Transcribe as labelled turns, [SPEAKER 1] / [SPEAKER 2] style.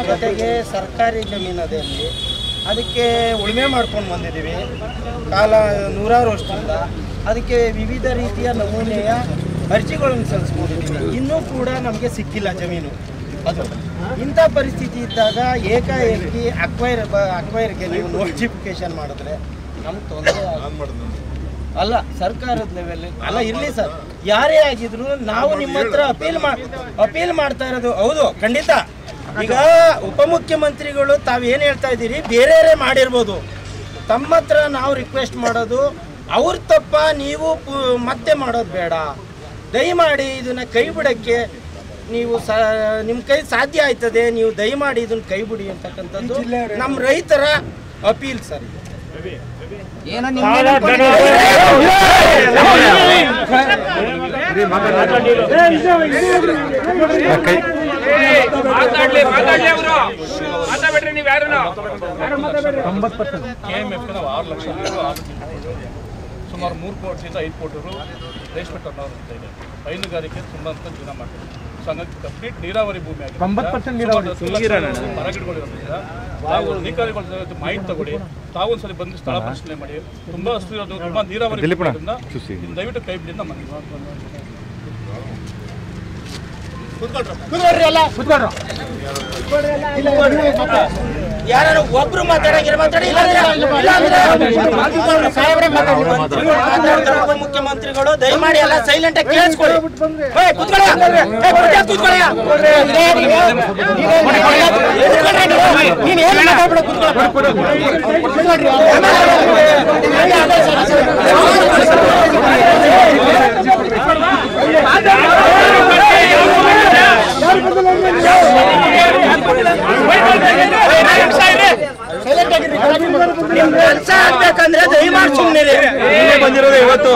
[SPEAKER 1] ಜೊತೆಗೆ ಸರ್ಕಾರಿ ಜಮೀನದಲ್ಲಿ ಅದಕ್ಕೆ ಉಳುಮೆ ಮಾಡ್ಕೊಂಡು ಬಂದಿದ್ದೀವಿ ಕಾಲ ನೂರಾರು ವರ್ಷದಿಂದ. ಅದಕ್ಕೆ ವಿವಿಧ ರೀತಿಯ ನಮೂನೆಯ ಅರ್ಜಿಗಳನ್ನು ಸಲ್ಲಿಸ್ಕೊಂಡಿದ್ದೀವಿ. ಇನ್ನೂ ಕೂಡ ನಮಗೆ ಸಿಕ್ಕಿಲ್ಲ ಜಮೀನು. ಅದು ಇಂಥ ಪರಿಸ್ಥಿತಿ ಇದ್ದಾಗ ಏಕಾಏಕಿ ಅಕ್ವೈರ್ಗೆ ನೀವು ನೋಟಿಫಿಕೇಶನ್ ಮಾಡಿದ್ರೆ ನಮ್ಗೆ ತೊಂದರೆ ಅಲ್ಲ. ಸರ್ಕಾರದ ಲೆವೆಲ್ ಅಲ್ಲ, ಇರಲಿ ಸರ್, ಯಾರೇ ಆಗಿದ್ರು ನಾವು ನಿಮ್ಮ ಹತ್ರ ಅಪೀಲ್ ಮಾಡ್ತಾ ಇರೋದು. ಹೌದು, ಖಂಡಿತ. ಈಗ ಉಪಮುಖ್ಯಮಂತ್ರಿಗಳು ತಾವೇನು ಹೇಳ್ತಾ ಇದ್ದೀರಿ, ಬೇರೆ ಮಾಡಿರ್ಬೋದು. ತಮ್ಮ ಹತ್ರ ನಾವು ರಿಕ್ವೆಸ್ಟ್ ಮಾಡೋದು, ಅವ್ರ ತಪ್ಪ ನೀವು ಮತ್ತೆ ಮಾಡೋದು ಬೇಡ. ದಯಮಾಡಿ ಇದನ್ನು ಕೈ ಬಿಡೋಕ್ಕೆ ನೀವು ನಿಮ್ಮ ಕೈ ಸಾಧ್ಯ ಆಯ್ತದೆ, ನೀವು ದಯಮಾಡಿ ಇದನ್ನು ಕೈ ಬಿಡಿ ಅಂತಕ್ಕಂಥದ್ದು ನಮ್ಮ ರೈತರ ಅಪೀಲ್ ಸರ್.
[SPEAKER 2] ಸುಮಾರು 3 ಕೋಟಿಯಿಂದ 5 ಕೋಟಿ ರೇಷ್ಮೆ ಟರ್ನೋವರ್ ಅಂತ ಇದೆ. ಹೈನುಗಾರಿಕೆ ತುಂಬ ಅಂತ ಜೀವನ ಮಾಡ್ತೀವಿ. ಸೊ ಹಂಗಾಗಿ ಕಂಪ್ಲೀಟ್ ನೀರಾವರಿ ಭೂಮಿ ಆಗಿದೆ. 90% ಮರಗಿಡಗಳಿರೋದ್ರಿಂದ ನಾವು ಅಧಿಕಾರಿಗಳ ಜೊತೆ ಮಾಹಿತಿ ತಗೊಳ್ಳಿ. ತಾವು ಒಂದ್ಸಲಿ ಬಂದು ಸ್ಥಳ ಪರಿಶೀಲನೆ ಮಾಡಿ. ತುಂಬ ಹಸು ಇರೋದು, ತುಂಬ ನೀರಾವರಿ ಇರೋದ್ರಿಂದ ದಯವಿಟ್ಟು ಕೈ ಬಿಡಿಂದ ಮಾಡಿ.
[SPEAKER 1] ಯಾರು ಒಬ್ರು ಮುಖ್ಯಮಂತ್ರಿಗಳು ದಯಮಾಡಿ ಎಲ್ಲ ಸೈಲೆಂಟ್ ಆಗಿ ಕೇಳಿಸ್ಕೊಳ್ಳಿ. ಕೆಲಸ ಆಗ್ಬೇಕಂದ್ರೆ ದಯಮಾಡಿ ಸುಮ್ಮನೆ ಬಂದಿರೋದು ಇವತ್ತು.